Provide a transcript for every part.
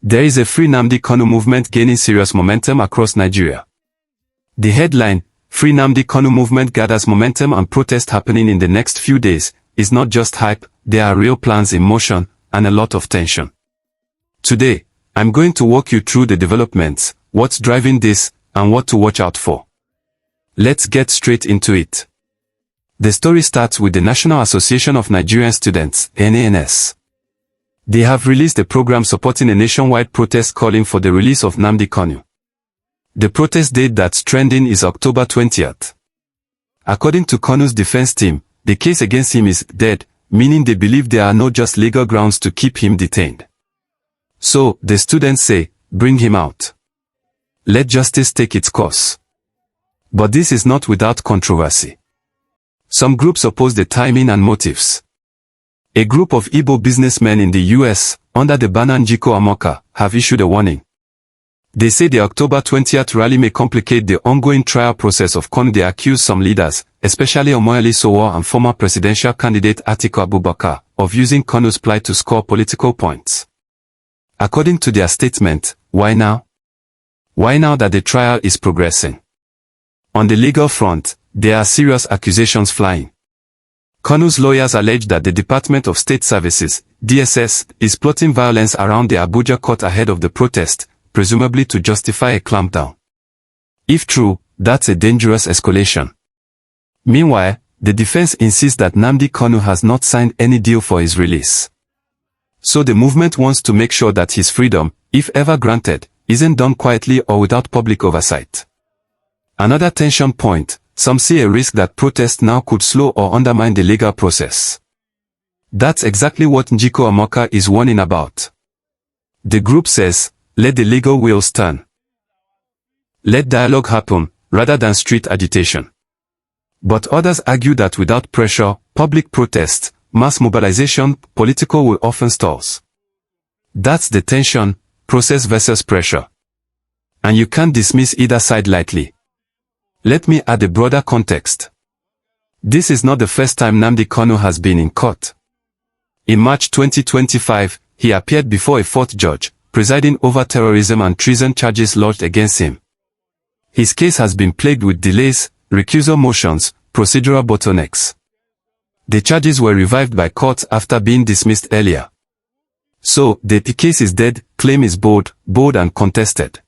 There is a Free Nnamdi Kanu movement gaining serious momentum across Nigeria. The headline, Free Nnamdi Kanu movement gathers momentum and protest happening in the next few days, is not just hype, there are real plans in motion, and a lot of tension. Today, I'm going to walk you through the developments, what's driving this, and what to watch out for. Let's get straight into it. The story starts with the National Association of Nigerian Students, NANS. They have released a program supporting a nationwide protest calling for the release of Nnamdi Kanu. The protest date that's trending is October 20th. According to Kanu's defense team, the case against him is dead, meaning they believe there are no just legal grounds to keep him detained. So, the students say, bring him out. Let justice take its course. But this is not without controversy. Some groups oppose the timing and motives. A group of Igbo businessmen in the US, under the banner Njiko Amoka, have issued a warning. They say the October 20th rally may complicate the ongoing trial process of Kanu. They accuse some leaders, especially Omoyele Sowore and former presidential candidate Atiku Abubakar, of using Kanu's plight to score political points. According to their statement, why now? Why now that the trial is progressing? On the legal front, there are serious accusations flying. Kanu's lawyers allege that the Department of State Services, DSS, is plotting violence around the Abuja court ahead of the protest, presumably to justify a clampdown. If true, that's a dangerous escalation. Meanwhile, the defense insists that Nnamdi Kanu has not signed any deal for his release. So the movement wants to make sure that his freedom, if ever granted, isn't done quietly or without public oversight. Another tension point, some see a risk that protests now could slow or undermine the legal process. That's exactly what Njiko Amoka is warning about. The group says, let the legal wheels turn. Let dialogue happen, rather than street agitation. But others argue that without pressure, public protest, mass mobilization, political will often stalls. That's the tension, process versus pressure. And you can't dismiss either side lightly. Let me add a broader context. This is not the first time Nnamdi Kanu has been in court. In March 2025, he appeared before a fourth judge, presiding over terrorism and treason charges lodged against him. His case has been plagued with delays, recusal motions, procedural bottlenecks. The charges were revived by courts after being dismissed earlier. So, the case is dead, claim is bold and contested.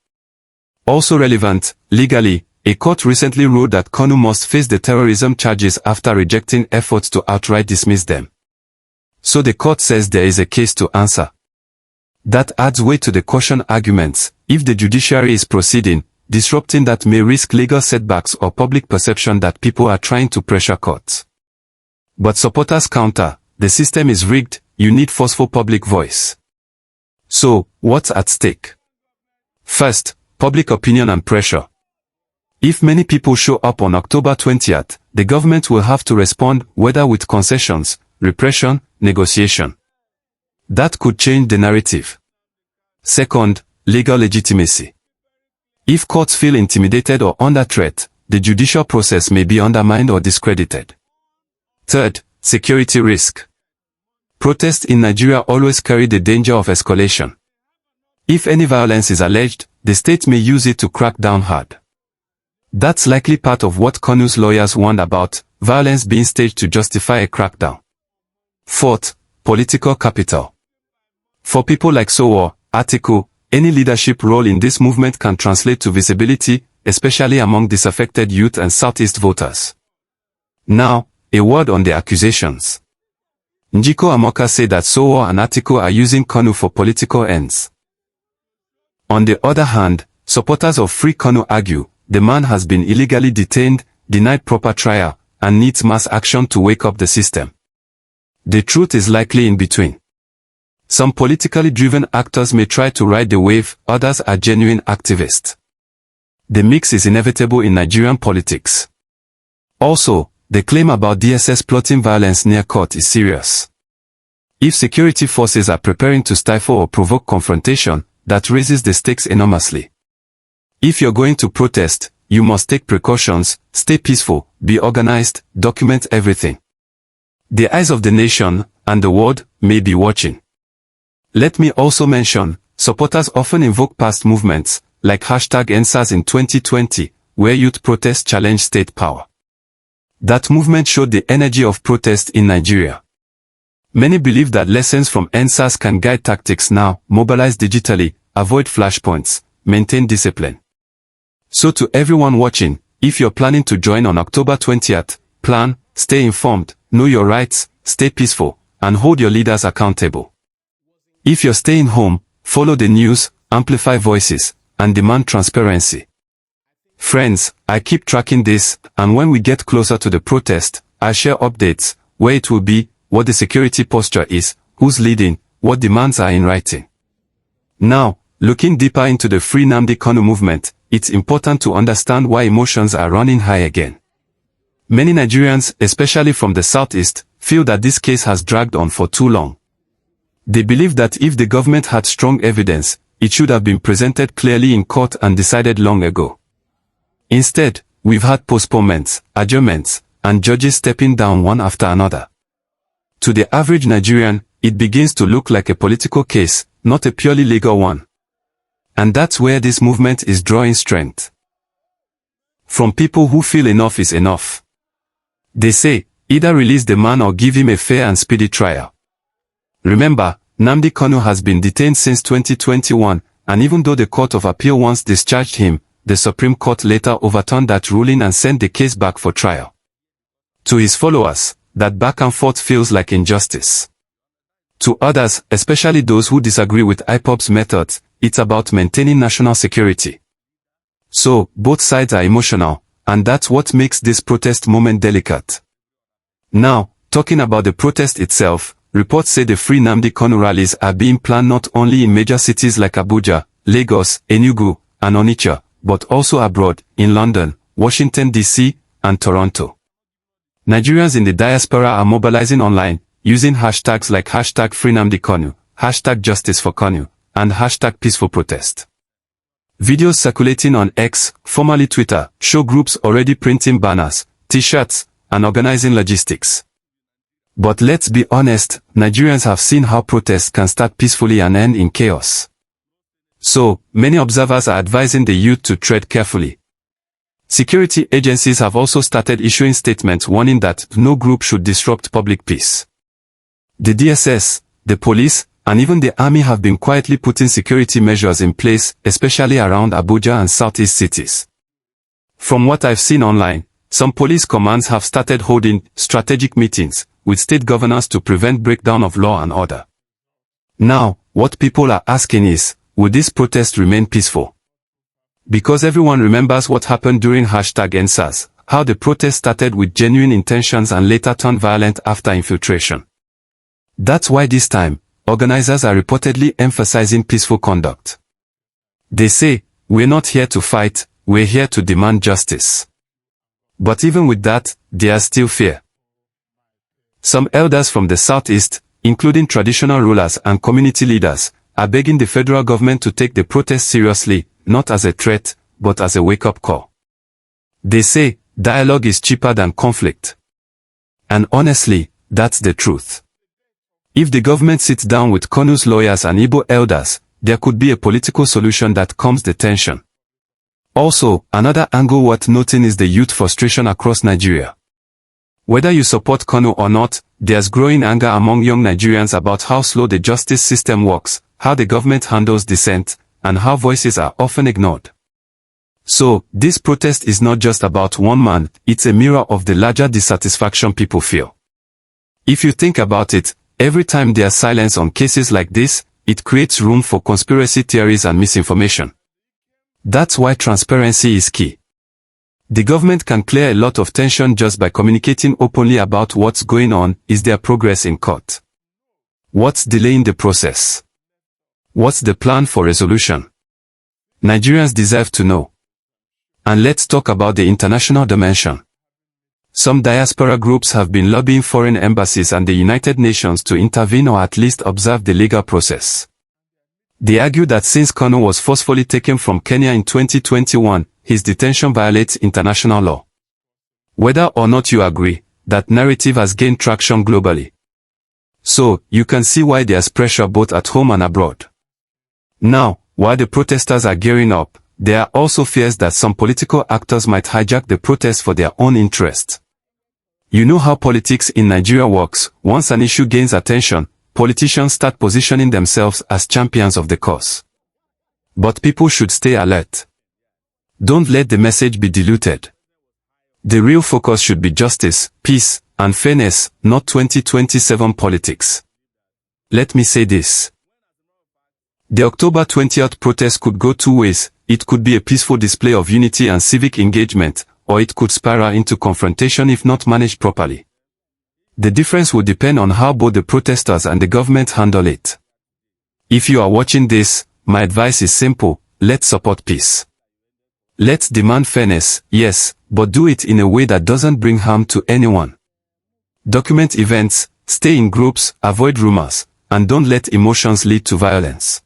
Also relevant, legally, a court recently ruled that Kanu must face the terrorism charges after rejecting efforts to outright dismiss them. So the court says there is a case to answer. That adds weight to the caution arguments. If the judiciary is proceeding, disrupting that may risk legal setbacks or public perception that people are trying to pressure courts. But supporters counter, the system is rigged, you need forceful public voice. So, what's at stake? First, public opinion and pressure. If many people show up on October 20th, the government will have to respond, whether with concessions, repression, negotiation. That could change the narrative. Second, legal legitimacy. If courts feel intimidated or under threat, the judicial process may be undermined or discredited. Third, security risk. Protests in Nigeria always carry the danger of escalation. If any violence is alleged, the state may use it to crack down hard. That's likely part of what Kanu's lawyers warned about, violence being staged to justify a crackdown. Fourth, political capital. For people like Sowore, Atiku, any leadership role in this movement can translate to visibility, especially among disaffected youth and Southeast voters. Now, a word on the accusations. Njiko Amoka said that Sowore and Atiku are using Kanu for political ends. On the other hand, supporters of Free Kanu argue, the man has been illegally detained, denied proper trial, and needs mass action to wake up the system. The truth is likely in between. Some politically driven actors may try to ride the wave, others are genuine activists. The mix is inevitable in Nigerian politics. Also, the claim about DSS plotting violence near court is serious. If security forces are preparing to stifle or provoke confrontation, that raises the stakes enormously. If you're going to protest, you must take precautions, stay peaceful, be organized, document everything. The eyes of the nation, and the world, may be watching. Let me also mention, supporters often invoke past movements, like #EndSARS in 2020, where youth protests challenged state power. That movement showed the energy of protest in Nigeria. Many believe that lessons from EndSARS can guide tactics now: mobilize digitally, avoid flashpoints, maintain discipline. So to everyone watching, if you're planning to join on October 20th, plan, stay informed, know your rights, stay peaceful, and hold your leaders accountable. If you're staying home, follow the news, amplify voices, and demand transparency. Friends, I keep tracking this, and when we get closer to the protest, I share updates, where it will be, what the security posture is, who's leading, what demands are in writing. Now, looking deeper into the Free Nnamdi Kanu movement, it's important to understand why emotions are running high again. Many Nigerians, especially from the southeast, feel that this case has dragged on for too long. They believe that if the government had strong evidence, it should have been presented clearly in court and decided long ago. Instead, we've had postponements, adjournments, and judges stepping down one after another. To the average Nigerian, it begins to look like a political case, not a purely legal one. And that's where this movement is drawing strength. From people who feel enough is enough. They say, either release the man or give him a fair and speedy trial. Remember, Nnamdi Kanu has been detained since 2021, and even though the Court of Appeal once discharged him, the Supreme Court later overturned that ruling and sent the case back for trial. To his followers, that back and forth feels like injustice. To others, especially those who disagree with IPOB's methods, it's about maintaining national security. So, both sides are emotional, and that's what makes this protest moment delicate. Now, talking about the protest itself, reports say the Free Nnamdi Kanu rallies are being planned not only in major cities like Abuja, Lagos, Enugu, and Onitsha, but also abroad, in London, Washington, D.C., and Toronto. Nigerians in the diaspora are mobilizing online, using hashtags like #FreeNamdiKanu, #JusticeForKanu, and #PeacefulProtest. Videos circulating on X, formerly Twitter, show groups already printing banners, t-shirts, and organizing logistics. But let's be honest, Nigerians have seen how protests can start peacefully and end in chaos. So, many observers are advising the youth to tread carefully. Security agencies have also started issuing statements warning that no group should disrupt public peace. The DSS, the police, and even the army have been quietly putting security measures in place, especially around Abuja and southeast cities. From what I've seen online, some police commands have started holding strategic meetings with state governors to prevent breakdown of law and order. Now, what people are asking is, will this protest remain peaceful? Because everyone remembers what happened during #EndSARS, how the protest started with genuine intentions and later turned violent after infiltration. That's why this time, organizers are reportedly emphasizing peaceful conduct. They say, we're not here to fight, we're here to demand justice. But even with that, there's still fear. Some elders from the southeast, including traditional rulers and community leaders, are begging the federal government to take the protest seriously, not as a threat, but as a wake-up call. They say, dialogue is cheaper than conflict. And honestly, that's the truth. If the government sits down with Kanu's lawyers and Igbo elders, there could be a political solution that calms the tension. Also, another angle worth noting is the youth frustration across Nigeria. Whether you support Kanu or not, there's growing anger among young Nigerians about how slow the justice system works, how the government handles dissent, and how voices are often ignored. So, this protest is not just about one man, it's a mirror of the larger dissatisfaction people feel. If you think about it, every time there's silence on cases like this, it creates room for conspiracy theories and misinformation. That's why transparency is key. The government can clear a lot of tension just by communicating openly about what's going on. Is there progress in court? What's delaying the process? What's the plan for resolution? Nigerians deserve to know. And let's talk about the international dimension. Some diaspora groups have been lobbying foreign embassies and the United Nations to intervene or at least observe the legal process. They argue that since Kanu was forcefully taken from Kenya in 2021, his detention violates international law. Whether or not you agree, that narrative has gained traction globally. So, you can see why there's pressure both at home and abroad. Now, while the protesters are gearing up, there are also fears that some political actors might hijack the protest for their own interest. You know how politics in Nigeria works. Once an issue gains attention, politicians start positioning themselves as champions of the cause. But people should stay alert. Don't let the message be diluted. The real focus should be justice, peace, and fairness, not 2027 politics. Let me say this. The October 20th protest could go two ways. It could be a peaceful display of unity and civic engagement, or it could spiral into confrontation if not managed properly. The difference will depend on how both the protesters and the government handle it. If you are watching this, my advice is simple: let's support peace. Let's demand fairness, yes, but do it in a way that doesn't bring harm to anyone. Document events, stay in groups, avoid rumors, and don't let emotions lead to violence.